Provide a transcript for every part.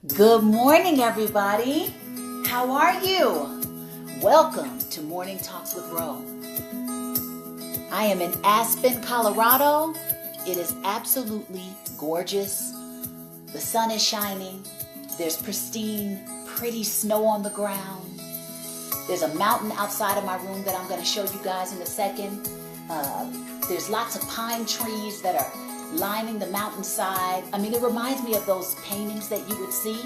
Good morning, everybody. How are you? Welcome to Morning Talks with Ro. I am in Aspen, Colorado. It is absolutely gorgeous. The sun is shining. There's pristine, pretty snow on the ground. There's a mountain outside of my room that I'm going to show you guys in a second. There's lots of pine trees that are lining the mountainside. I mean, it reminds me of those paintings that you would see.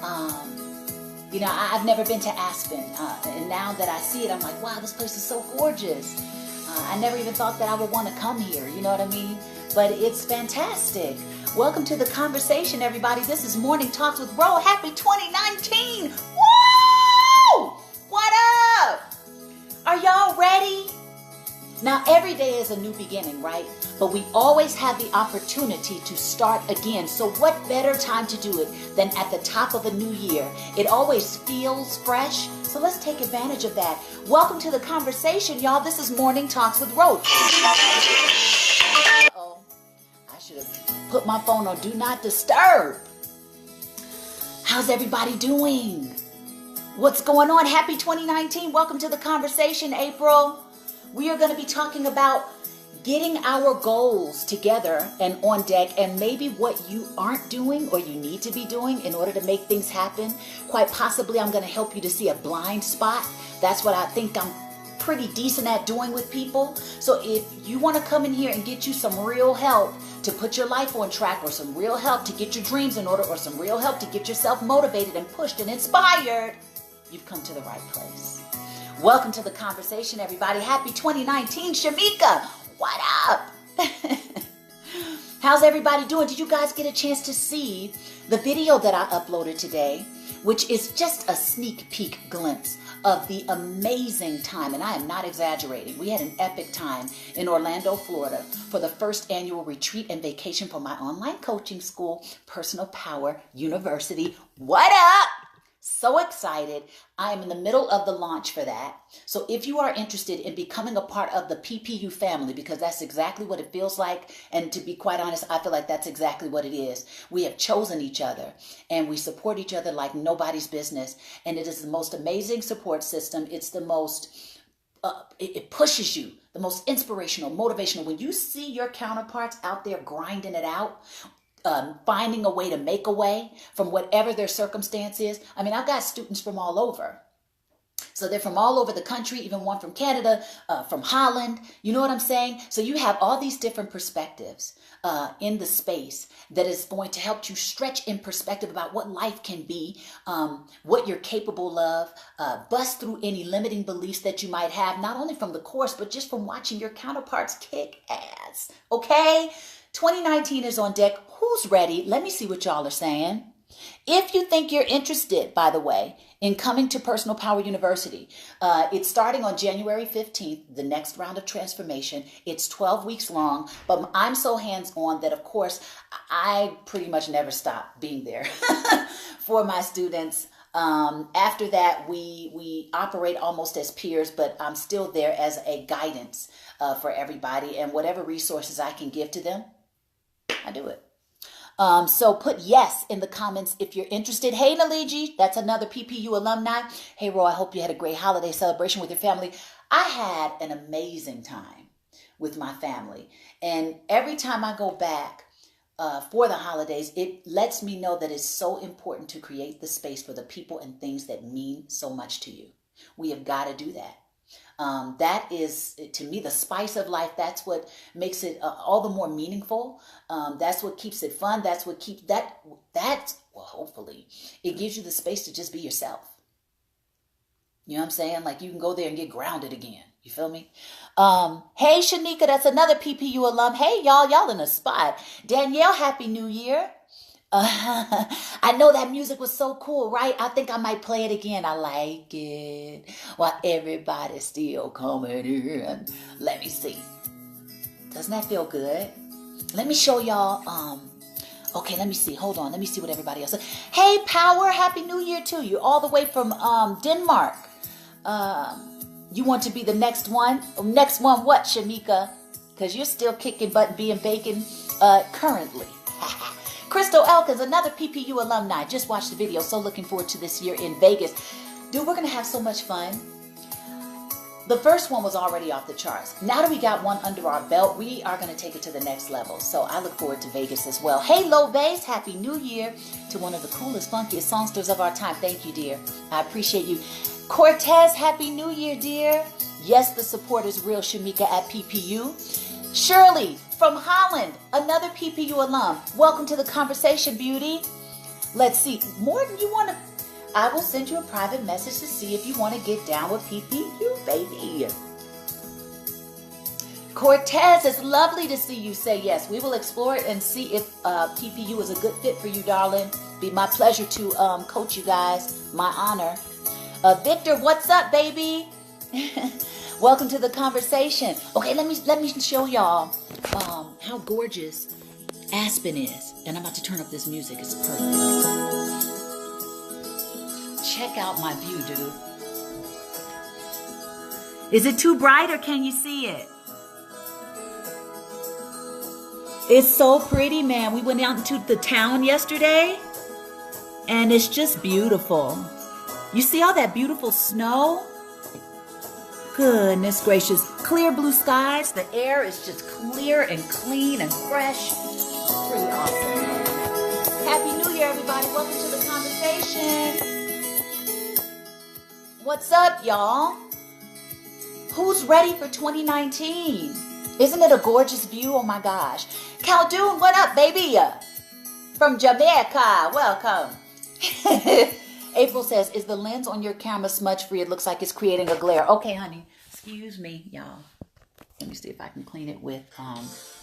I've never been to Aspen, and now that I see it, I'm like, wow, this place is so gorgeous. I never even thought that I would want to come here, you know what I mean? But it's fantastic. Welcome to the conversation, everybody. This is Morning Talks with Ro. Happy 2019! Woo! What up? Are y'all ready? Now, every day is a new beginning, right? But we always have the opportunity to start again. So what better time to do it than at the top of a new year? It always feels fresh. So let's take advantage of that. Welcome to the conversation, y'all. This is Morning Talks with Rose. Uh-oh. I should have put my phone on Do Not Disturb. How's everybody doing? What's going on? Happy 2019. Welcome to the conversation, April. We are going to be talking about getting our goals together and on deck, and maybe what you aren't doing or you need to be doing in order to make things happen. Quite possibly, I'm going to help you to see a blind spot. That's what I think I'm pretty decent at doing with people. So if you want to come in here and get you some real help to put your life on track, or some real help to get your dreams in order, or some real help to get yourself motivated and pushed and inspired, you've come to the right place. Welcome to the conversation, everybody. Happy 2019, Shamika. What up? How's everybody doing? Did you guys get a chance to see the video that I uploaded today, which is just a sneak peek glimpse of the amazing time, and I am not exaggerating. We had an epic time in Orlando, Florida, for the first annual retreat and vacation for my online coaching school, Personal Power University. What up? So excited. I am in the middle of the launch for that. So if you are interested in becoming a part of the PPU family, because that's exactly what it feels like, and to be quite honest, I feel like that's exactly what it is. We have chosen each other and we support each other like nobody's business. And it is the most amazing support system. It's the most, it pushes you, the most inspirational, motivational. When you see your counterparts out there grinding it out, finding a way to make a way from whatever their circumstance is. I mean, I've got students from all over. So they're from all over the country, even one from Canada, from Holland. You know what I'm saying? So you have all these different perspectives in the space that is going to help you stretch in perspective about what life can be, what you're capable of, bust through any limiting beliefs that you might have, not only from the course, but just from watching your counterparts kick ass. Okay? 2019 is on deck. Who's ready? Let me see what y'all are saying. If you think you're interested, by the way, in coming to Personal Power University, it's starting on January 15th, the next round of transformation. It's 12 weeks long, but I'm so hands-on that, of course, I pretty much never stop being there for my students. After that, we operate almost as peers, but I'm still there as a guidance for everybody, and whatever resources I can give to them, I do it. So put yes in the comments if you're interested. Hey, Naliji, that's another PPU alumni. Hey, Ro, I hope you had a great holiday celebration with your family. I had an amazing time with my family. And every time I go back for the holidays, it lets me know that it's so important to create the space for the people and things that mean so much to you. We have got to do that. That is, to me, the spice of life. That's what makes it all the more meaningful. That's what keeps it fun. That's what keeps well, hopefully, it gives you the space to just be yourself. You know what I'm saying? Like, you can go there and get grounded again. You feel me? Hey, Shanika, that's another PPU alum. Hey, y'all in a spot. Danielle, Happy New Year. I know that music was so cool, right? I think I might play it again. I like it. While everybody's still coming in. Let me see. Doesn't that feel good? Let me show y'all. Okay, let me see. Hold on. Let me see what everybody else said. Hey, Power. Happy New Year to you. All the way from Denmark. You want to be the next one? Next one what, Shamika? Because you're still kicking butt and being bacon currently. Crystal Elkins, another PPU alumni. Just watched the video. So looking forward to this year in Vegas. Dude, we're going to have so much fun. The first one was already off the charts. Now that we got one under our belt, we are going to take it to the next level. So I look forward to Vegas as well. Hey, Low Bass, Happy New Year to one of the coolest, funkiest songsters of our time. Thank you, dear. I appreciate you. Cortez, Happy New Year, dear. Yes, the support is real, Shamika at PPU. Shirley from Holland, another PPU alum. Welcome to the conversation, beauty. Let's see. More than you want to... I will send you a private message to see if you want to get down with PPU, baby. Cortez, it's lovely to see you say yes. We will explore it and see if PPU is a good fit for you, darling. Be my pleasure to coach you guys. My honor. Victor, what's up, baby? Welcome to the conversation. Okay, let me show y'all how gorgeous Aspen is. And I'm about to turn up this music. It's perfect. Check out my view, dude. Is it too bright or can you see it? It's so pretty, man. We went out into the town yesterday and it's just beautiful. You see all that beautiful snow? Goodness gracious. Clear blue skies. The air is just clear and clean and fresh. Pretty awesome. Happy New Year, everybody. Welcome to the conversation. What's up, y'all? Who's ready for 2019? Isn't it a gorgeous view? Oh my gosh. Caldoon, what up, baby? From Jamaica, welcome. April says, is the lens on your camera smudge free? It looks like it's creating a glare. Okay, honey. Excuse me, y'all. Let me see if I can clean it with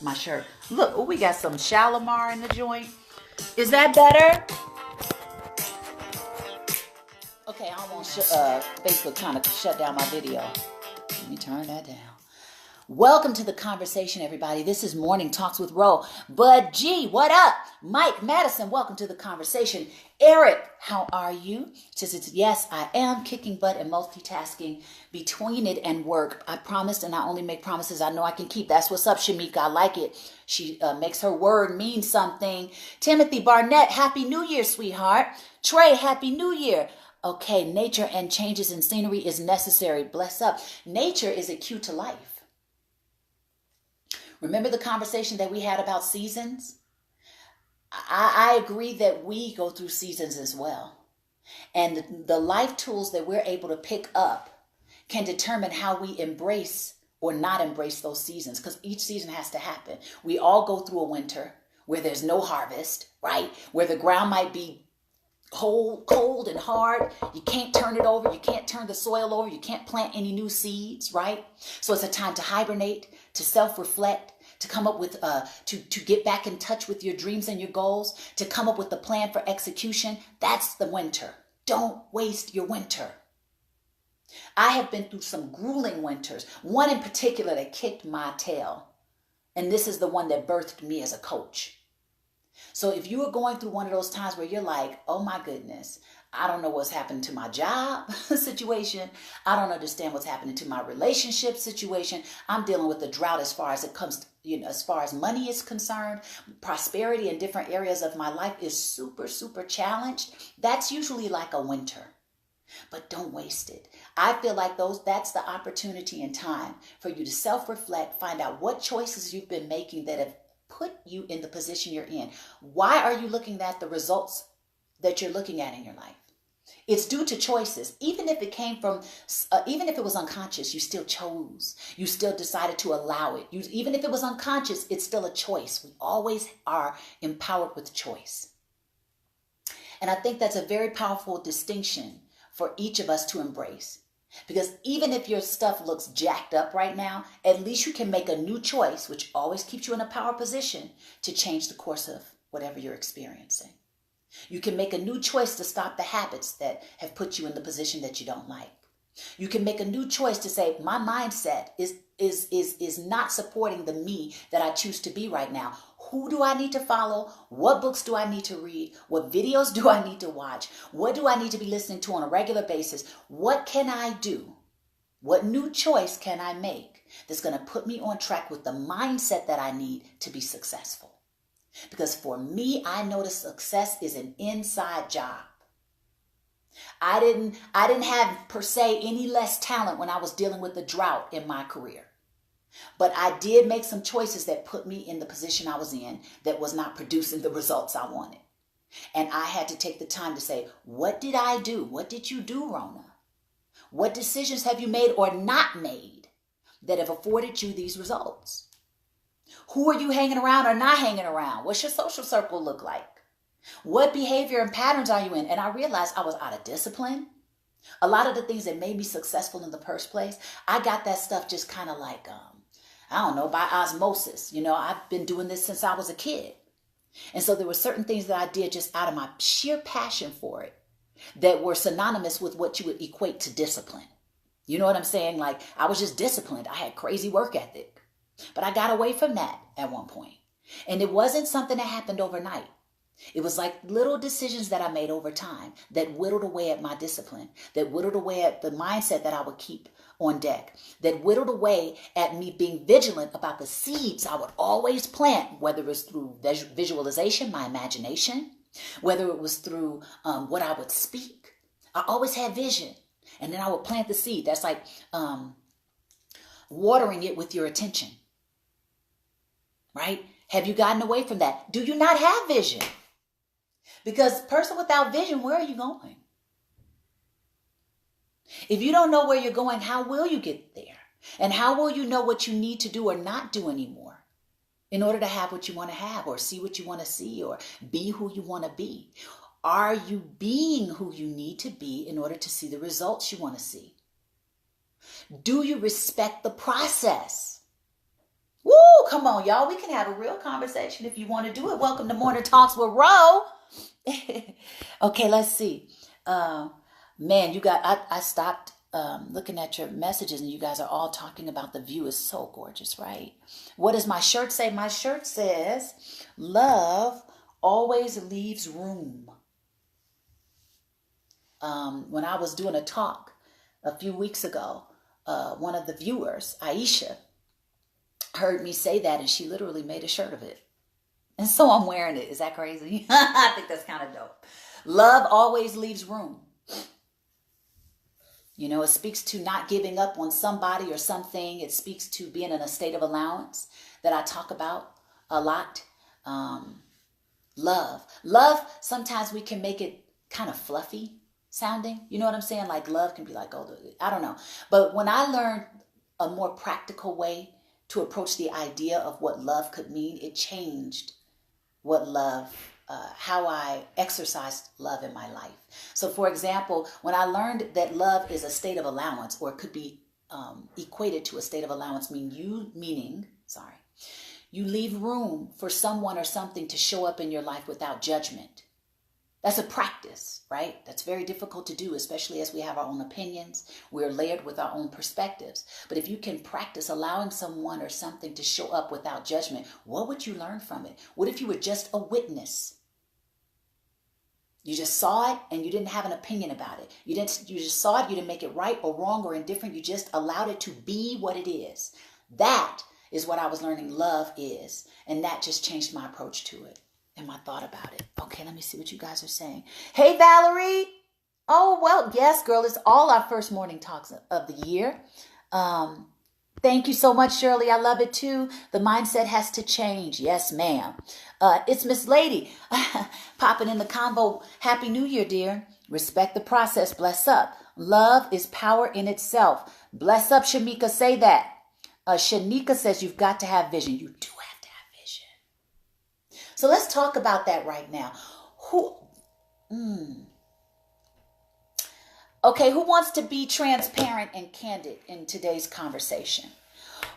my shirt. Look, oh, we got some Shalimar in the joint. Is that better? Okay, I don't want Facebook trying to shut down my video. Let me turn that down. Welcome to the conversation, everybody. This is Morning Talks with Ro. Bud G, what up? Mike Madison, welcome to the conversation. Eric, how are you? Says it's yes, I am kicking butt and multitasking between it and work. I promised, and I only make promises I know I can keep. That's what's up, Shamika. I like it. She makes her word mean something. Timothy Barnett, Happy New Year, sweetheart. Trey, Happy New Year. Okay, nature and changes in scenery is necessary. Bless up. Nature is a cue to life. Remember the conversation that we had about seasons? I agree that we go through seasons as well. And the life tools that we're able to pick up can determine how we embrace or not embrace those seasons, because each season has to happen. We all go through a winter where there's no harvest, right? Where the ground might be cold and hard. You can't turn it over. You can't turn the soil over. You can't plant any new seeds, right? So it's a time to hibernate, to self-reflect, to come up with, to get back in touch with your dreams and your goals, to come up with a plan for execution. That's the winter. Don't waste your winter. I have been through some grueling winters. One in particular that kicked my tail. And this is the one that birthed me as a coach. So if you are going through one of those times where you're like, oh my goodness, I don't know what's happened to my job situation. I don't understand what's happening to my relationship situation. I'm dealing with a drought as far as it comes, as far as money is concerned. Prosperity in different areas of my life is super, super challenged. That's usually like a winter. But don't waste it. I feel like that's the opportunity and time for you to self-reflect, find out what choices you've been making that have put you in the position you're in. Why are you looking at the results that you're looking at in your life? It's due to choices. Even if it came from, even if it was unconscious, you still chose. You still decided to allow it. Even if it was unconscious, it's still a choice. We always are empowered with choice. And I think that's a very powerful distinction for each of us to embrace. Because even if your stuff looks jacked up right now, at least you can make a new choice, which always keeps you in a power position to change the course of whatever you're experiencing. You can make a new choice to stop the habits that have put you in the position that you don't like. You can make a new choice to say, my mindset is not supporting the me that I choose to be right now. Who do I need to follow? What books do I need to read? What videos do I need to watch? What do I need to be listening to on a regular basis? What can I do? What new choice can I make that's going to put me on track with the mindset that I need to be successful? Because for me, I noticed success is an inside job. I didn't have per se any less talent when I was dealing with the drought in my career. But I did make some choices that put me in the position I was in that was not producing the results I wanted. And I had to take the time to say, what did I do? What did you do, Rhona? What decisions have you made or not made that have afforded you these results? Who are you hanging around or not hanging around? What's your social circle look like? What behavior and patterns are you in? And I realized I was out of discipline. A lot of the things that made me successful in the first place, I got that stuff just kind of like, I don't know, by osmosis. You know, I've been doing this since I was a kid. And so there were certain things that I did just out of my sheer passion for it that were synonymous with what you would equate to discipline. You know what I'm saying? Like, I was just disciplined. I had crazy work ethic. But I got away from that at one point. And it wasn't something that happened overnight. It was like little decisions that I made over time that whittled away at my discipline, that whittled away at the mindset that I would keep on deck, that whittled away at me being vigilant about the seeds I would always plant, whether it was through visualization, my imagination, whether it was through what I would speak. I always had vision. And then I would plant the seed. That's like watering it with your attention. Right? Have you gotten away from that? Do you not have vision? Because person without vision, where are you going? If you don't know where you're going, how will you get there? And how will you know what you need to do or not do anymore in order to have what you want to have or see what you want to see or be who you want to be? Are you being who you need to be in order to see the results you want to see? Do you respect the process? Woo, come on, y'all. We can have a real conversation if you want to do it. Welcome to Morning Talks with Ro. Okay, let's see. Man, you got, I stopped looking at your messages and you guys are all talking about the view is so gorgeous, right? What does my shirt say? My shirt says, love always leaves room. When I was doing a talk a few weeks ago, one of the viewers, Aisha, heard me say that and she literally made a shirt of it. And so I'm wearing it. Is that crazy? I think that's kind of dope. Love always leaves room. You know, it speaks to not giving up on somebody or something. It speaks to being in a state of allowance that I talk about a lot. Love, sometimes we can make it kind of fluffy sounding. You know what I'm saying? Like love can be like, oh, I don't know. But when I learned a more practical way to approach the idea of what love could mean, it changed what love, how I exercised love in my life. So for example, when I learned that love is a state of allowance, or it could be equated to a state of allowance, you leave room for someone or something to show up in your life without judgment. That's a practice, right? That's very difficult to do, especially as we have our own opinions. We're layered with our own perspectives. But if you can practice allowing someone or something to show up without judgment, what would you learn from it? What if you were just a witness? You just saw it and you didn't have an opinion about it. You just saw it, you didn't make it right or wrong or indifferent. You just allowed it to be what it is. That is what I was learning love is. And that just changed my approach to it and my thought about it. Okay, let me see what you guys are saying. Hey, Valerie. Oh, well, yes, girl. It's all our first morning talks of the year. Thank you so much, Shirley. I love it too. The mindset has to change. Yes, ma'am. It's Miss Lady popping in the convo. Happy New Year, dear. Respect the process. Bless up. Love is power in itself. Bless up, Shamika. Say that. Shanika says you've got to have vision. You do have to have vision. So let's talk about that right now. Okay, who wants to be transparent and candid in today's conversation?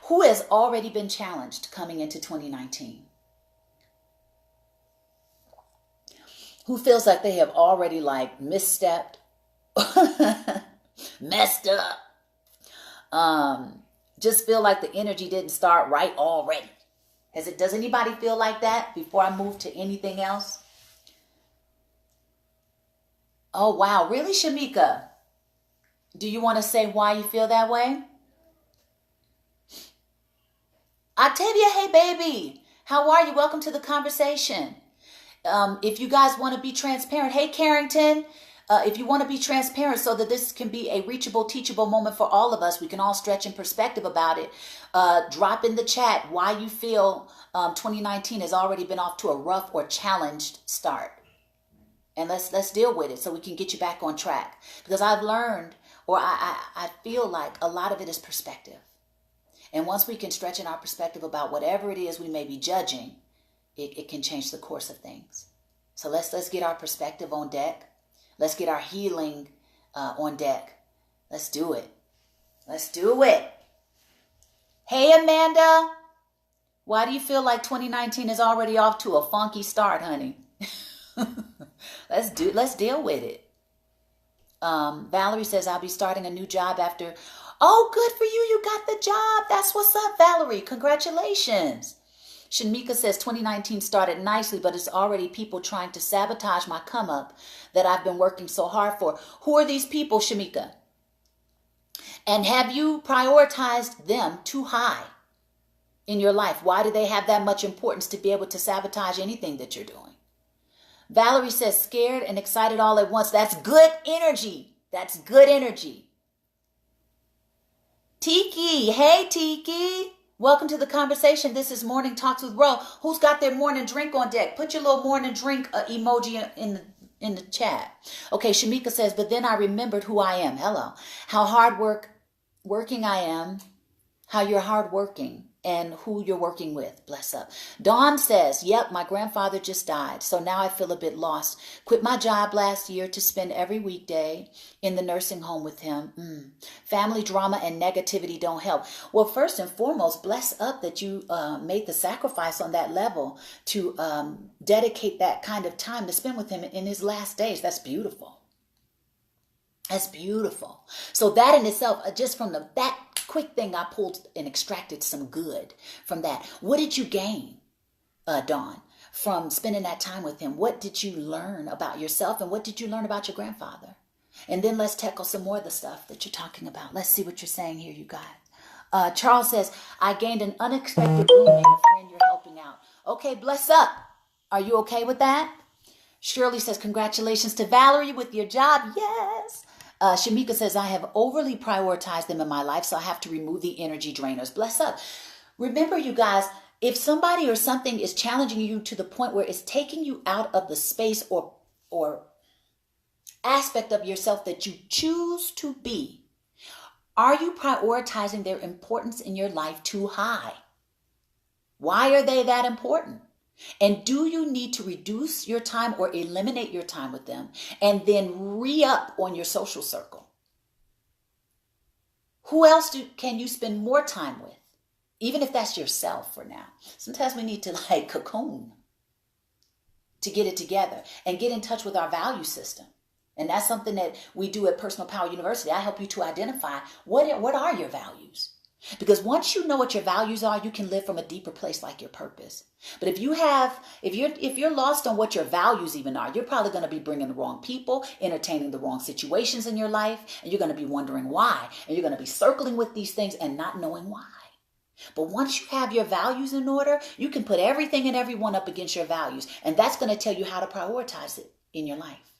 Who has already been challenged coming into 2019? Who feels like they have already misstepped, messed up, just feel like the energy didn't start right already? Does anybody feel like that before I move to anything else? Oh, wow. Really, Shamika? Do you want to say why you feel that way? Octavia, hey, baby. How are you? Welcome to the conversation. If you guys want to be transparent, hey Carrington, if you want to be transparent so that this can be a reachable, teachable moment for all of us, we can all stretch in perspective about it. Drop in the chat why you feel 2019 has already been off to a rough or challenged start. And let's deal with it so we can get you back on track. Because I've learned, or I feel like a lot of it is perspective. And once we can stretch in our perspective about whatever it is we may be judging, it can change the course of things. So let's get our perspective on deck. Let's get our healing on deck. Let's do it. Let's do it. Hey, Amanda. Why do you feel like 2019 is already off to a funky start, honey? Let's deal with it. Valerie says, I'll be starting a new job after. Oh, good for you. You got the job. That's what's up, Valerie. Congratulations. Shamika says 2019 started nicely, but it's already people trying to sabotage my come up that I've been working so hard for. Who are these people, Shamika? And have you prioritized them too high in your life? Why do they have that much importance to be able to sabotage anything that you're doing? Valerie says scared and excited all at once. That's good energy. That's good energy. Tiki. Hey, Tiki. Welcome to the conversation. This is Morning Talks with Ro. Who's got their morning drink on deck? Put your little morning drink emoji in the chat. Okay, Shamika says, but then I remembered who I am. Hello. How working I am. How you're hardworking and who you're working with. Bless up. Dawn says, yep, my grandfather just died. So now I feel a bit lost. Quit my job last year to spend every weekday in the nursing home with him. Family drama and negativity don't help. Well, first and foremost, bless up that you made the sacrifice on that level to dedicate that kind of time to spend with him in his last days. That's beautiful. That's beautiful. So that in itself, just from that quick thing I pulled and extracted some good from that. What did you gain, Dawn, from spending that time with him? What did you learn about yourself and what did you learn about your grandfather? And then let's tackle some more of the stuff that you're talking about. Let's see what you're saying here, you guys. Charles says, I gained an unexpected roommate, a friend you're helping out. Okay, bless up. Are you okay with that? Shirley says, congratulations to Valerie with your job. Yes. Shamika says, I have overly prioritized them in my life, so I have to remove the energy drainers. Bless up. Remember, you guys, if somebody or something is challenging you to the point where it's taking you out of the space or aspect of yourself that you choose to be, are you prioritizing their importance in your life too high? Why are they that important? And do you need to reduce your time or eliminate your time with them and then re-up on your social circle? Who else can you spend more time with? Even if that's yourself for now. Sometimes we need to cocoon to get it together and get in touch with our value system. And that's something that we do at Personal Power University. I help you to identify what are your values. Because once you know what your values are, you can live from a deeper place like your purpose. But if you're lost on what your values even are, you're probably going to be bringing the wrong people, entertaining the wrong situations in your life, and you're going to be wondering why. And you're going to be circling with these things and not knowing why. But once you have your values in order, you can put everything and everyone up against your values. And that's going to tell you how to prioritize it in your life.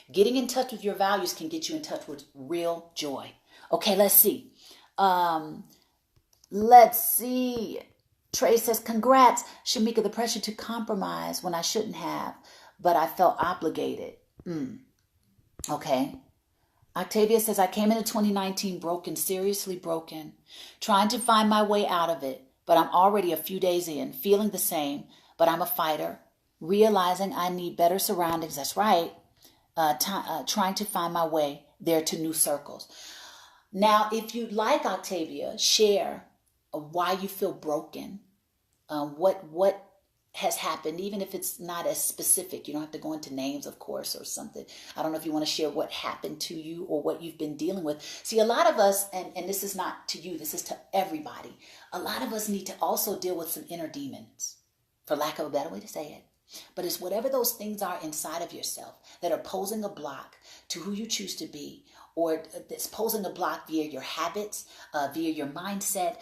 Getting in touch with your values can get you in touch with real joy. Okay, let's see. Trey says, congrats, Shamika, the pressure to compromise when I shouldn't have, but I felt obligated. Okay. Octavia says, I came into 2019 broken, seriously broken, trying to find my way out of it, but I'm already a few days in, feeling the same, but I'm a fighter, realizing I need better surroundings. That's right. Trying to find my way there to new circles. Now, if you'd like, Octavia, share why you feel broken, what has happened, even if it's not as specific. You don't have to go into names, of course, or something. I don't know if you want to share what happened to you or what you've been dealing with. See, a lot of us, and this is not to you, this is to everybody, a lot of us need to also deal with some inner demons, for lack of a better way to say it. But it's whatever those things are inside of yourself that are posing a block to who you choose to be or that's posing a block via your habits, via your mindset,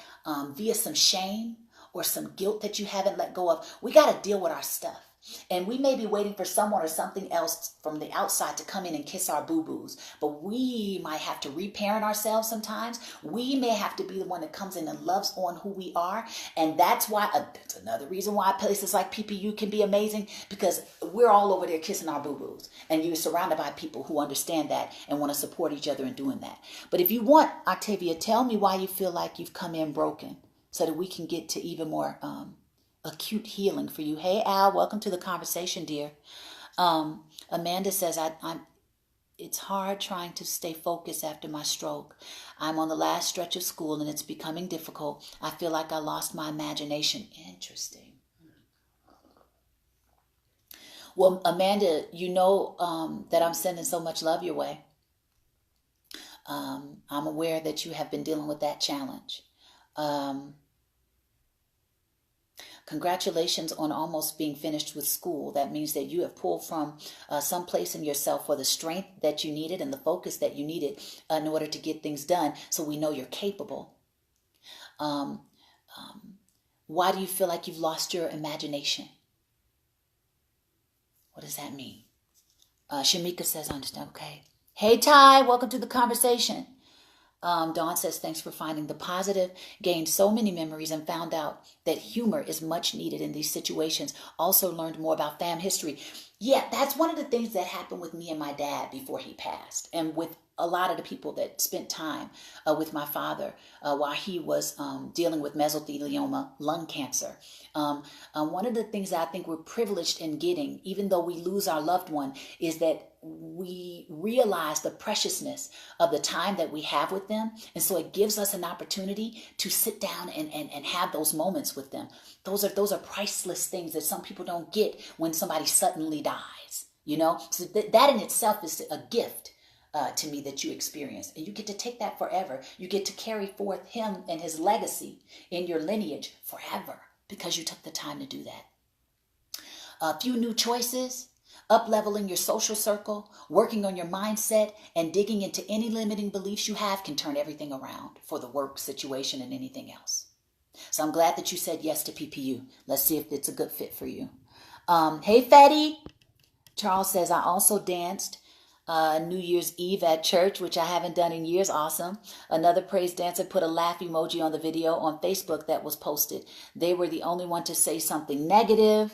via some shame or some guilt that you haven't let go of. We got to deal with our stuff. And we may be waiting for someone or something else from the outside to come in and kiss our boo-boos. But we might have to reparent ourselves sometimes. We may have to be the one that comes in and loves on who we are. And that's why, that's another reason why places like PPU can be amazing, because we're all over there kissing our boo-boos. And you're surrounded by people who understand that and want to support each other in doing that. But if you want, Octavia, tell me why you feel like you've come in broken so that we can get to even more acute healing for you. Hey, Al, welcome to the conversation, dear. Amanda says, it's hard trying to stay focused after my stroke. I'm on the last stretch of school and it's becoming difficult. I feel like I lost my imagination. Interesting. Well, Amanda, you know that I'm sending so much love your way. I'm aware that you have been dealing with that challenge. Congratulations on almost being finished with school. That means that you have pulled from some place in yourself for the strength that you needed and the focus that you needed in order to get things done. So we know you're capable. Why do you feel like you've lost your imagination? What does that mean? Shamika says, I understand. Okay. Hey, Ty, welcome to the conversation. Dawn says, thanks for finding the positive. Gained so many memories and found out that humor is much needed in these situations. Also learned more about fam history. Yeah, that's one of the things that happened with me and my dad before he passed. And with a lot of the people that spent time with my father while he was dealing with mesothelioma, lung cancer. One of the things that I think we're privileged in getting, even though we lose our loved one, is that we realize the preciousness of the time that we have with them. And so it gives us an opportunity to sit down and have those moments with them. Those are priceless things that some people don't get when somebody suddenly dies, you know? So that in itself is a gift to me that you experience. And you get to take that forever. You get to carry forth him and his legacy in your lineage forever because you took the time to do that. A few new choices. Up-leveling your social circle, working on your mindset, and digging into any limiting beliefs you have can turn everything around for the work situation and anything else. So I'm glad that you said yes to PPU. Let's see if it's a good fit for you. Hey, Fatty. Charles says, I also danced New Year's Eve at church, which I haven't done in years. Awesome. Another praise dancer put a laugh emoji on the video on Facebook that was posted. They were the only one to say something negative.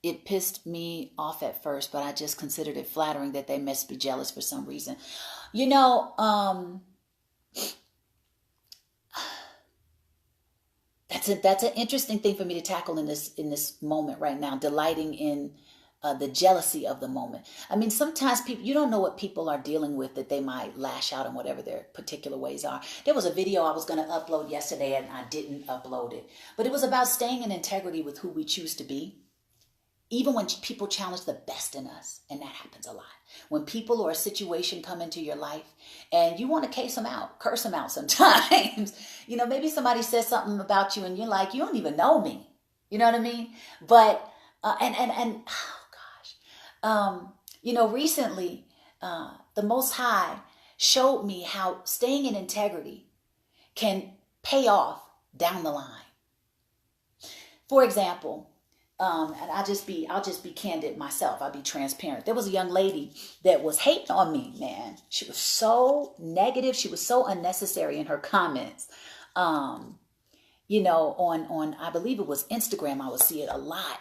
It pissed me off at first, but I just considered it flattering that they must be jealous for some reason. You know, that's an interesting thing for me to tackle in this moment right now, delighting in the jealousy of the moment. I mean, sometimes people, you don't know what people are dealing with that they might lash out in whatever their particular ways are. There was a video I was going to upload yesterday and I didn't upload it, but it was about staying in integrity with who we choose to be. Even when people challenge the best in us, and that happens a lot. When people or a situation come into your life and you want to curse them out sometimes. You know, maybe somebody says something about you and you're like, you don't even know me. You know what I mean? But, oh gosh. You know, recently, the Most High showed me how staying in integrity can pay off down the line. For example, and I'll just be candid myself. I'll be transparent. There was a young lady that was hating on me, man. She was so negative. She was so unnecessary in her comments. You know, on I believe it was Instagram, I would see it a lot.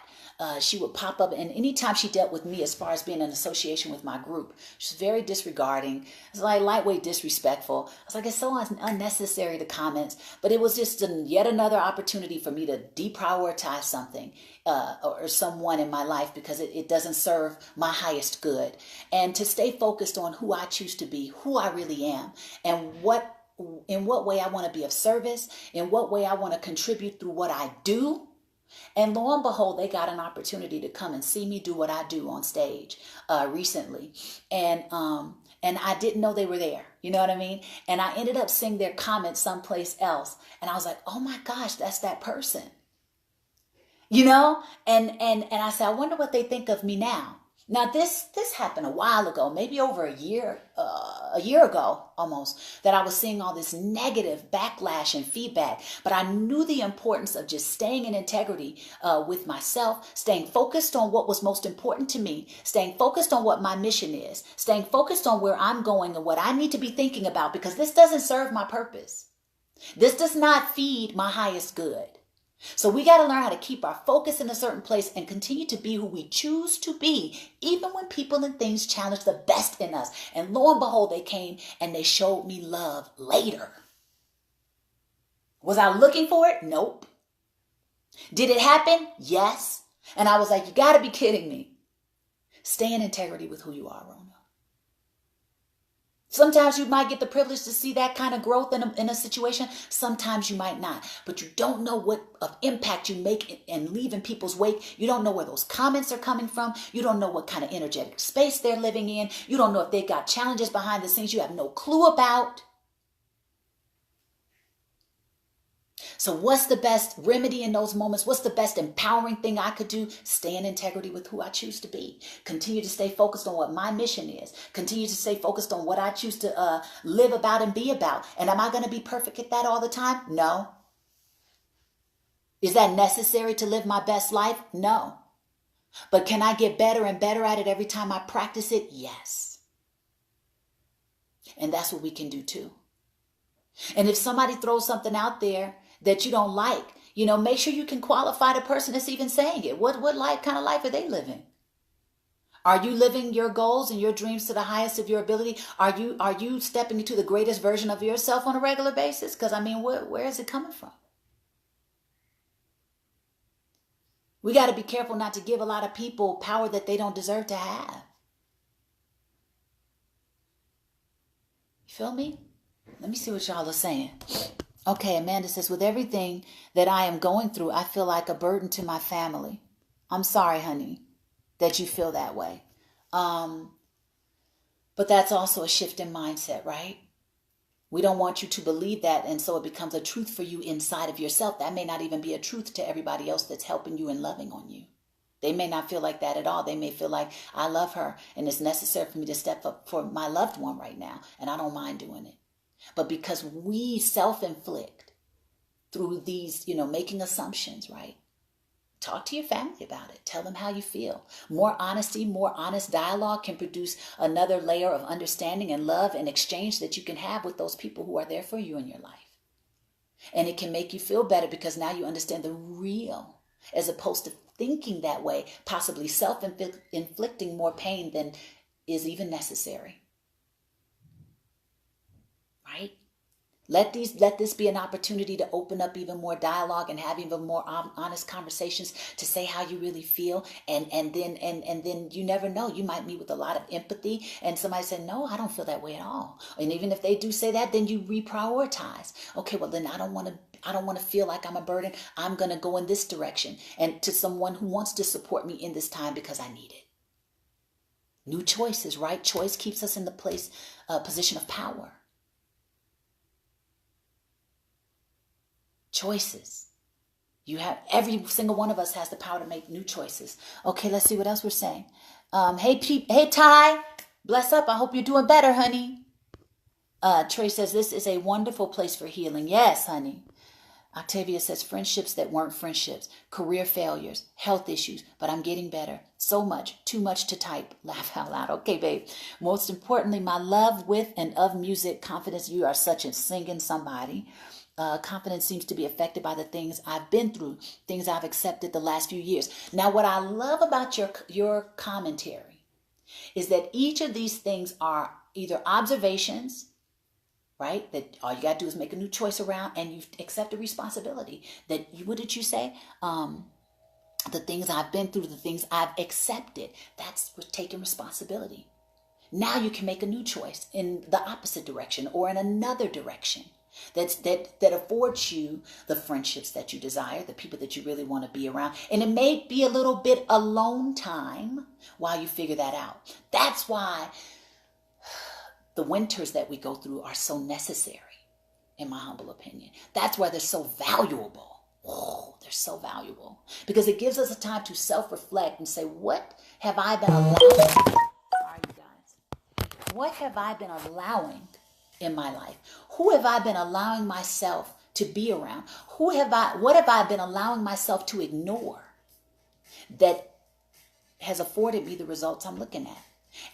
She would pop up, and anytime she dealt with me as far as being in association with my group, she was very disregarding. It's like lightweight disrespectful. I was like, it's so unnecessary, the comments, but it was just yet another opportunity for me to deprioritize something or someone in my life because it doesn't serve my highest good, and to stay focused on who I choose to be, who I really am, and in what way I want to be of service, in what way I want to contribute through what I do. And lo and behold, they got an opportunity to come and see me do what I do on stage recently. And I didn't know they were there. You know what I mean? And I ended up seeing their comments someplace else. And I was like, oh my gosh, that's that person. You know? And I said, I wonder what they think of me now. Now this happened a while ago, maybe over a year ago almost, that I was seeing all this negative backlash and feedback. But I knew the importance of just staying in integrity with myself, staying focused on what was most important to me, staying focused on what my mission is, staying focused on where I'm going and what I need to be thinking about, because this doesn't serve my purpose. This does not feed my highest good. So we got to learn how to keep our focus in a certain place and continue to be who we choose to be, even when people and things challenge the best in us. And lo and behold, they came and they showed me love later. Was I looking for it? Nope. Did it happen? Yes. And I was like, you got to be kidding me. Stay in integrity with who you are, Rhona. Sometimes you might get the privilege to see that kind of growth in a situation. Sometimes you might not. But you don't know what of impact you make and leave in people's wake. You don't know where those comments are coming from. You don't know what kind of energetic space they're living in. You don't know if they've got challenges behind the scenes you have no clue about. So what's the best remedy in those moments? What's the best empowering thing I could do? Stay in integrity with who I choose to be. Continue to stay focused on what my mission is. Continue to stay focused on what I choose to live about and be about. And am I going to be perfect at that all the time? No. Is that necessary to live my best life? No. But can I get better and better at it every time I practice it? Yes. And that's what we can do too. And if somebody throws something out there that you don't like, make sure you can qualify the person that's even saying it. What kind of life are they living? Are you living your goals and your dreams to the highest of your ability? Are you stepping into the greatest version of yourself on a regular basis? Because where is it coming from? We got to be careful not to give a lot of people power that they don't deserve to have. You feel me? Let me see what y'all are saying. Okay, Amanda says, with everything that I am going through, I feel like a burden to my family. I'm sorry, honey, that you feel that way. But that's also a shift in mindset, right? We don't want you to believe that, and so it becomes a truth for you inside of yourself. That may not even be a truth to everybody else that's helping you and loving on you. They may not feel like that at all. They may feel like, I love her, and it's necessary for me to step up for my loved one right now, and I don't mind doing it. But because we self-inflict through these, making assumptions, right? Talk to your family about it. Tell them how you feel. More honesty, more honest dialogue can produce another layer of understanding and love and exchange that you can have with those people who are there for you in your life. And it can make you feel better because now you understand the real, as opposed to thinking that way, possibly self-inflicting more pain than is even necessary. Right? Let this be an opportunity to open up even more dialogue and have even more honest conversations to say how you really feel. And then you never know. You might meet with a lot of empathy and somebody said, no, I don't feel that way at all. And even if they do say that, then you reprioritize. Okay, well then I don't want to feel like I'm a burden. I'm going to go in this direction and to someone who wants to support me in this time because I need it. New choices, right? Choice keeps us in the position of power. Choices. Every single one of us has the power to make new choices. Okay, let's see what else we're saying. Hey Ty, bless up. I hope you're doing better, honey. Trey says this is a wonderful place for healing. Yes, honey. Octavia says friendships that weren't friendships, career failures, health issues, but I'm getting better. So much, too much to type. Laugh out loud. Okay, babe. Most importantly, my love with and of music, confidence. You are such a singing somebody. Confidence seems to be affected by the things I've been through, things I've accepted the last few years. Now, what I love about your commentary is that each of these things are either observations, right? That all you got to do is make a new choice around and you accept a responsibility. What did you say? The things I've been through, the things I've accepted, that's taking responsibility. Now you can make a new choice in the opposite direction or in another direction. That affords you the friendships that you desire, the people that you really want to be around. And it may be a little bit alone time while you figure that out. That's why the winters that we go through are so necessary, in my humble opinion. That's why they're so valuable. Oh, they're so valuable because it gives us a time to self-reflect and say, what have I been allowing? Sorry, you guys. What have I been allowing in my life? Who have I been allowing myself to be around? What have I been allowing myself to ignore that has afforded me the results I'm looking at?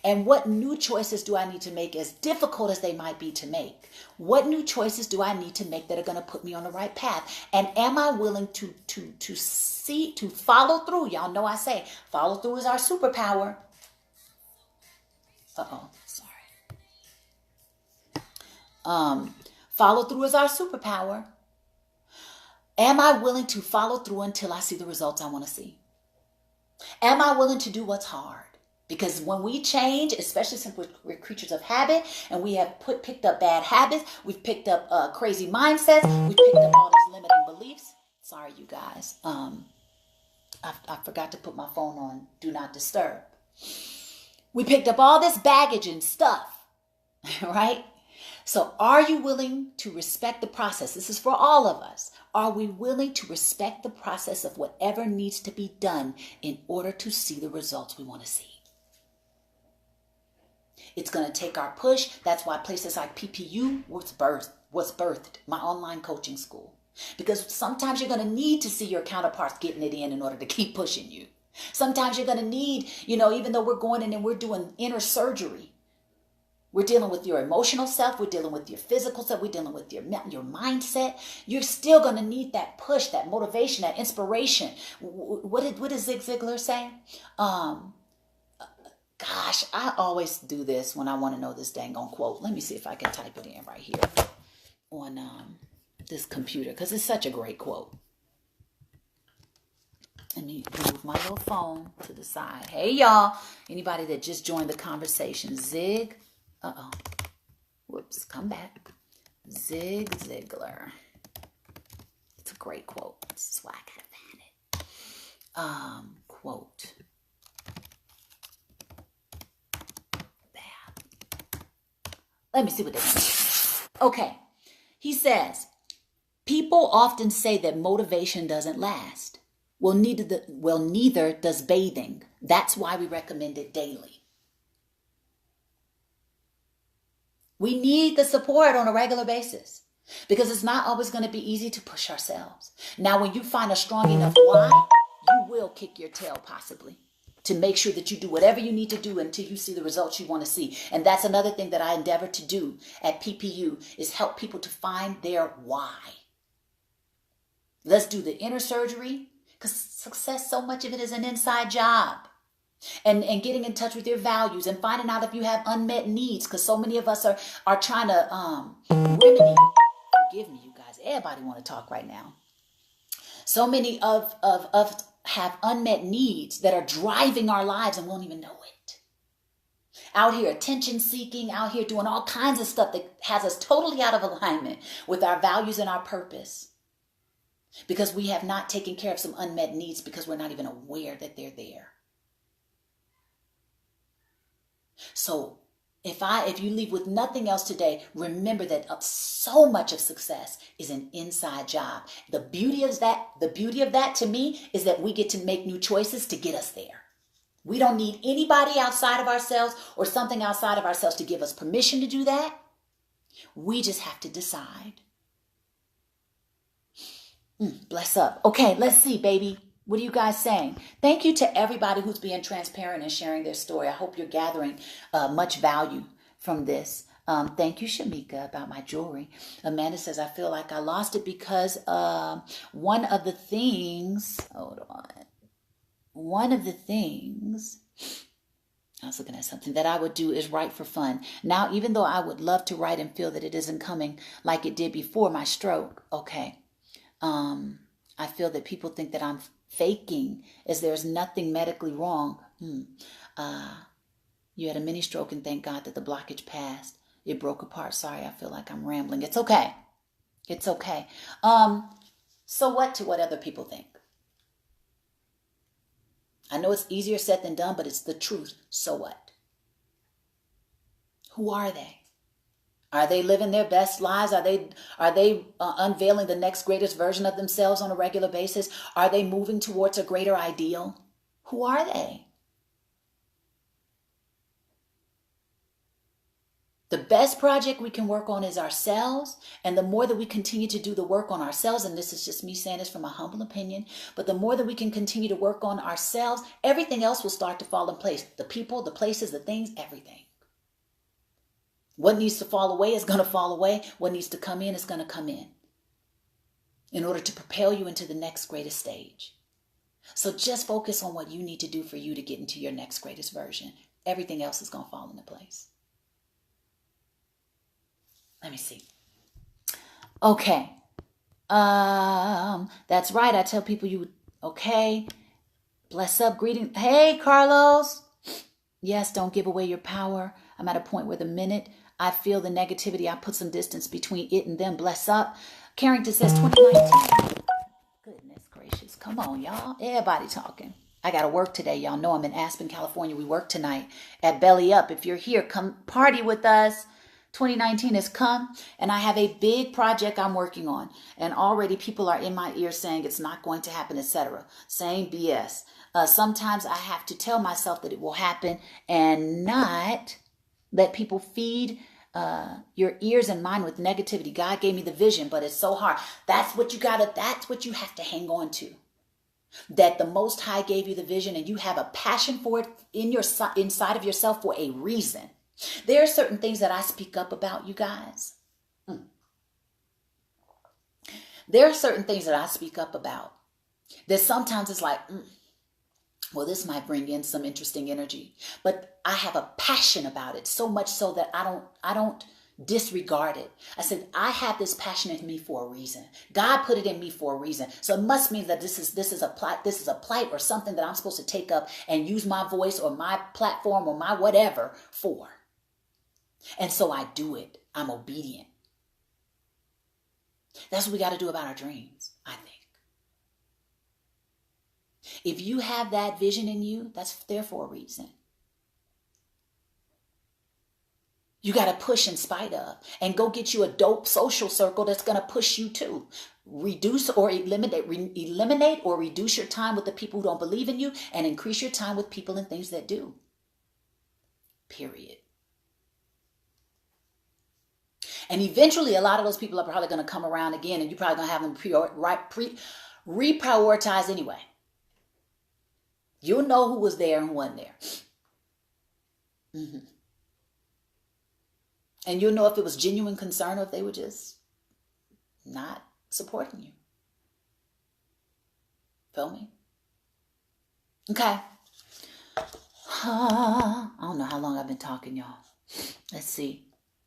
And what new choices do I need to make, as difficult as they might be to make? What new choices do I need to make that are going to put me on the right path? And am I willing to follow through? Y'all know I say follow through is our superpower. Sorry. Follow through is our superpower. Am I willing to follow through until I see the results I want to see? Am I willing to do what's hard? Because when we change, especially since we're creatures of habit and we have picked up bad habits, we've picked up crazy mindsets, we've picked up all these limiting beliefs. Sorry, you guys. I forgot to put my phone on Do Not Disturb. We picked up all this baggage and stuff, right? So are you willing to respect the process? This is for all of us. Are we willing to respect the process of whatever needs to be done in order to see the results we want to see? It's going to take our push. That's why places like PPU was birthed, my online coaching school. Because sometimes you're going to need to see your counterparts getting it in order to keep pushing you. Sometimes you're going to need, even though we're going in and we're doing inner surgery, we're dealing with your emotional self, we're dealing with your physical self, we're dealing with your mindset. You're still going to need that push, that motivation, that inspiration. What did Zig Ziglar say? Gosh, I always do this when I want to know this dang on quote. Let me see if I can type it in right here on this computer because it's such a great quote. Let me move my little phone to the side. Hey, y'all. Anybody that just joined the conversation, Whoops, come back. Zig Ziglar. It's a great quote. This is why I gotta find it. Quote. Let me see what they say. Okay. He says, people often say that motivation doesn't last. Well, neither does bathing. That's why we recommend it daily. We need the support on a regular basis because it's not always going to be easy to push ourselves. Now, when you find a strong enough why, you will kick your tail possibly to make sure that you do whatever you need to do until you see the results you want to see. And that's another thing that I endeavor to do at PPU is help people to find their why. Let's do the inner surgery because success, so much of it is an inside job. And getting in touch with your values and finding out if you have unmet needs because so many of us are trying to remedy. Forgive me, you guys. Everybody want to talk right now. So many of have unmet needs that are driving our lives and won't even know it. Out here attention seeking, out here doing all kinds of stuff that has us totally out of alignment with our values and our purpose. Because we have not taken care of some unmet needs because we're not even aware that they're there. So if you leave with nothing else today, remember that so much of success is an inside job. The beauty of that to me is that we get to make new choices to get us there. We don't need anybody outside of ourselves or something outside of ourselves to give us permission to do that. We just have to decide. Bless up. Okay, let's see, baby. What are you guys saying? Thank you to everybody who's being transparent and sharing their story. I hope you're gathering much value from this. Thank you, Shamika, about my jewelry. Amanda says, I feel like I lost it because one of the things, I was looking at something that I would do is write for fun. Now, even though I would love to write and feel that it isn't coming like it did before my stroke. Okay. I feel that people think that I'm faking as there's nothing medically wrong. You had a mini stroke and thank God that the blockage passed. It broke apart. Sorry, I feel like I'm rambling. It's okay. It's okay. So what to what other people think? I know it's easier said than done, but it's the truth. So what? Who are they? Are they living their best lives? Are they unveiling the next greatest version of themselves on a regular basis? Are they moving towards a greater ideal? Who are they? The best project we can work on is ourselves. And the more that we continue to do the work on ourselves, and this is just me saying this from a humble opinion, but the more that we can continue to work on ourselves, everything else will start to fall in place. The people, the places, the things, everything. What needs to fall away is going to fall away. What needs to come in is going to come in order to propel you into the next greatest stage. So just focus on what you need to do for you to get into your next greatest version. Everything else is going to fall into place. Let me see. Okay. That's right. I tell people okay. Bless up, greeting. Hey, Carlos. Yes, don't give away your power. I'm at a point where the minute I feel the negativity, I put some distance between it and them. Bless up. Carrington says 2019. Goodness gracious. Come on, y'all. Everybody talking. I got to work today. Y'all know I'm in Aspen, California. We work tonight at Belly Up. If you're here, come party with us. 2019 has come, and I have a big project I'm working on. And already people are in my ear saying it's not going to happen, etc. Saying BS. Sometimes I have to tell myself that it will happen and not let people feed your ears and mind with negativity. God gave me the vision, but it's so hard. That's what you have to hang on to. That the Most High gave you the vision and you have a passion for it inside of yourself for a reason. There are certain things that I speak up about, you guys. There are certain things that I speak up about that sometimes it's like, well, this might bring in some interesting energy, but I have a passion about it so much so that I don't disregard it. I said, I have this passion in me for a reason. God put it in me for a reason. So it must mean that this is a plight or something that I'm supposed to take up and use my voice or my platform or my whatever for. And so I do it. I'm obedient. That's what we got to do about our dreams, I think. If you have that vision in you, that's there for a reason. You got to push in spite of and go get you a dope social circle that's going to push you too. Reduce or eliminate or reduce your time with the people who don't believe in you and increase your time with people and things that do. Period. And eventually, a lot of those people are probably going to come around again, and you're probably going to have them reprioritize anyway. You'll know who was there and who wasn't there. And you'll know if it was genuine concern or if they were just not supporting you. Feel me? Okay. I don't know how long I've been talking, y'all. Let's see.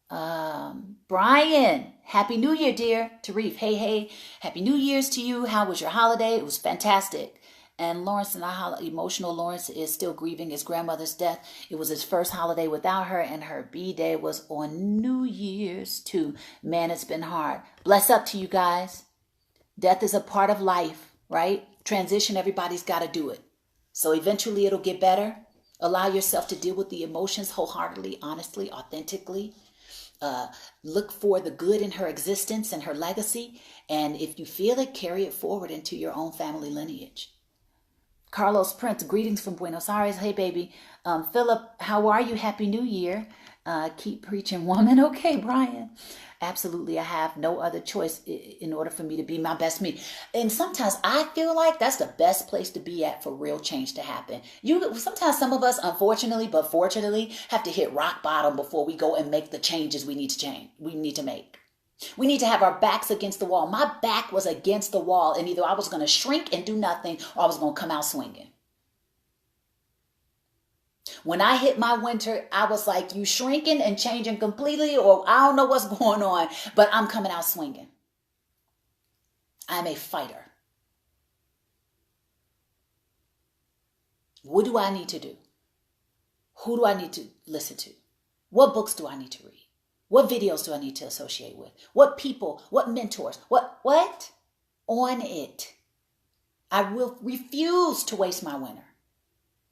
Brian, Happy New Year, dear. Tarif, hey, Happy New Year's to you. How was your holiday? It was fantastic. And Lawrence, emotional Lawrence is still grieving his grandmother's death. It was his first holiday without her, and her B-day was on New Year's too. Man, it's been hard. Bless up to you guys. Death is a part of life, right? Transition, everybody's got to do it. So eventually it'll get better. Allow yourself to deal with the emotions wholeheartedly, honestly, authentically. Look for the good in her existence and her legacy. And if you feel it, carry it forward into your own family lineage. Carlos Prince, greetings from Buenos Aires. Hey, baby. Philip, how are you? Happy New Year. Keep preaching, woman. Okay, Brian. Absolutely. I have no other choice in order for me to be my best me. And sometimes I feel like that's the best place to be at for real change to happen. Sometimes some of us, unfortunately, but fortunately, have to hit rock bottom before we go and make the changes we need to make. We need to have our backs against the wall. My back was against the wall, and either I was going to shrink and do nothing or I was going to come out swinging. When I hit my winter, I was like, you shrinking and changing completely, or I don't know what's going on, but I'm coming out swinging. I'm a fighter. What do I need to do? Who do I need to listen to? What books do I need to read? What videos do I need to associate with? What people, what mentors, what? On it. I will refuse to waste my winter.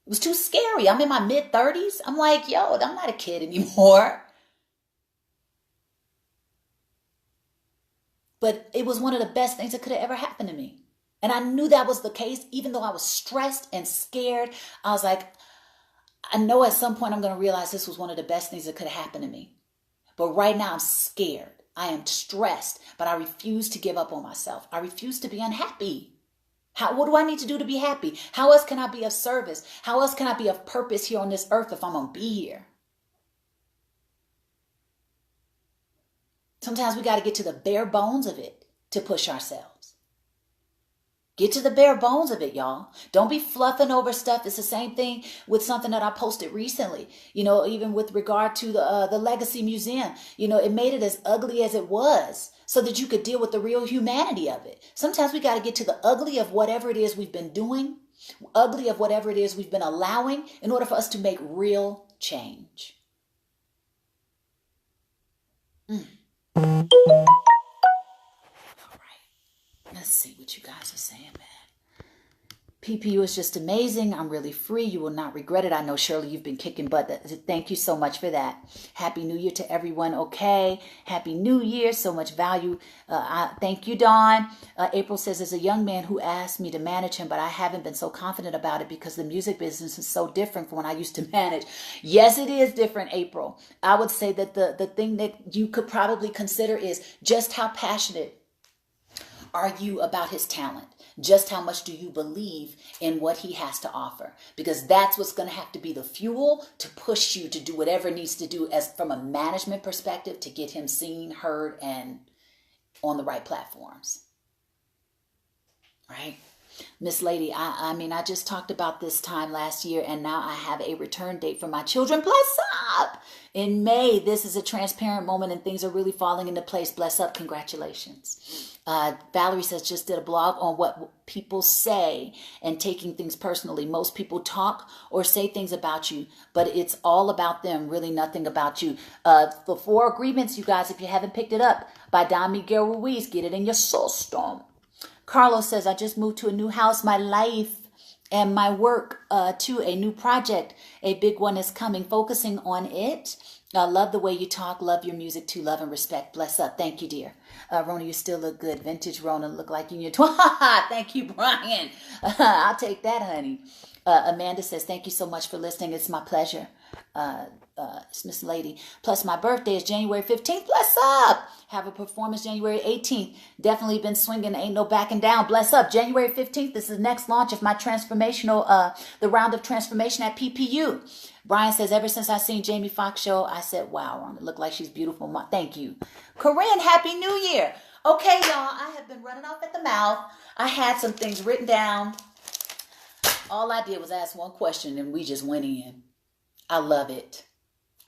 It was too scary. I'm in my mid-30s. I'm like, yo, I'm not a kid anymore. But it was one of the best things that could have ever happened to me. And I knew that was the case, even though I was stressed and scared. I was like, I know at some point I'm going to realize this was one of the best things that could have happened to me. But right now I'm scared. I am stressed, but I refuse to give up on myself. I refuse to be unhappy. What do I need to do to be happy? How else can I be of service? How else can I be of purpose here on this earth if I'm going to be here? Sometimes we got to get to the bare bones of it to push ourselves. Get to the bare bones of it, y'all. Don't be fluffing over stuff. It's the same thing with something that I posted recently, even with regard to the Legacy Museum. It made it as ugly as it was so that you could deal with the real humanity of it. Sometimes we got to get to the ugly of whatever it is we've been doing, ugly of whatever it is we've been allowing in order for us to make real change. All right. Let's see what you guys are saying, man. PPU is just amazing. I'm really free. You will not regret it. I know, Shirley, you've been kicking butt. Thank you so much for that. Happy New Year to everyone. Okay. Happy New Year. So much value. Thank you, Dawn. April says, there's a young man who asked me to manage him, but I haven't been so confident about it because the music business is so different from when I used to manage. Yes, it is different, April. I would say that the thing that you could probably consider is just how passionate are you about his talent? Just how much do you believe in what he has to offer? Because that's what's going to have to be the fuel to push you to do whatever it needs to do as from a management perspective to get him seen, heard, and on the right platforms. Right? Miss Lady, I just talked about this time last year, and now I have a return date for my children. Bless up! In May, this is a transparent moment, and things are really falling into place. Bless up. Congratulations. Valerie says, just did a blog on what people say and taking things personally. Most people talk or say things about you, but it's all about them, really nothing about you. The 4 Agreements, you guys, if you haven't picked it up, by Don Miguel Ruiz, get it in your soul storm. Carlos says, I just moved to a new house. My life and my work to a new project. A big one is coming, focusing on it. I love the way you talk. Love your music too. Love and respect. Bless up. Thank you, dear. Rhona, you still look good. Vintage Rhona, look like you in your Thank you, Brian. I'll take that, honey. Amanda says, thank you so much for listening. It's my pleasure. It's Miss Lady. Plus, my birthday is January 15th. Bless up. Have a performance January 18th. Definitely been swinging. Ain't no backing down. Bless up. January 15th. This is the next launch of my transformational, the round of transformation at PPU. Brian says, ever since I seen Jamie Foxx show, I said, wow, Rhona, look like she's beautiful. Thank you. Corinne, Happy New Year. Okay, y'all, I have been running off at the mouth. I had some things written down. All I did was ask one question and we just went in. I love it.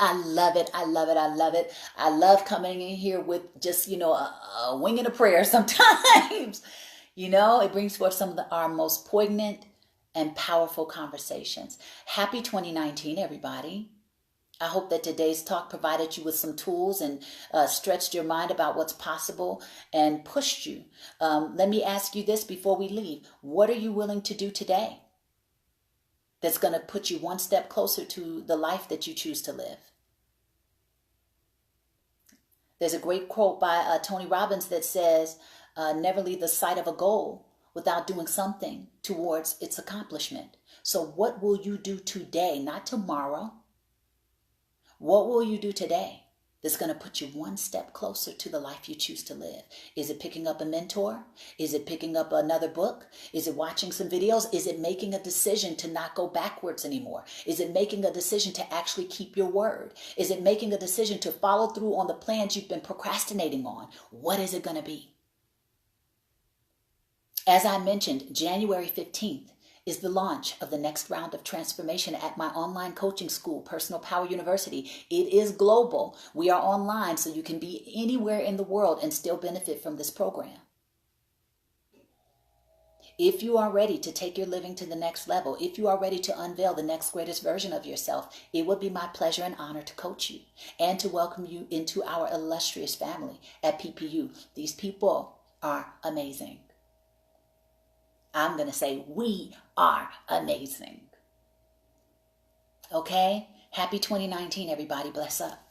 I love it. I love it. I love it. I love coming in here with just, a wing and a prayer sometimes. It brings forth some of our most poignant and powerful conversations. Happy 2019, everybody. I hope that today's talk provided you with some tools and stretched your mind about what's possible and pushed you. Let me ask you this before we leave. What are you willing to do today that's going to put you one step closer to the life that you choose to live? There's a great quote by Tony Robbins that says, never leave the sight of a goal without doing something towards its accomplishment. So what will you do today, not tomorrow? What will you do today that's going to put you one step closer to the life you choose to live? Is it picking up a mentor? Is it picking up another book? Is it watching some videos? Is it making a decision to not go backwards anymore? Is it making a decision to actually keep your word? Is it making a decision to follow through on the plans you've been procrastinating on? What is it going to be? As I mentioned, January 15th is the launch of the next round of transformation at my online coaching school, Personal Power University. It is global. We are online, so you can be anywhere in the world and still benefit from this program. If you are ready to take your living to the next level, if you are ready to unveil the next greatest version of yourself, it would be my pleasure and honor to coach you and to welcome you into our illustrious family at PPU. These people are amazing. I'm going to say we are amazing. Okay? Happy 2019, everybody. Bless up.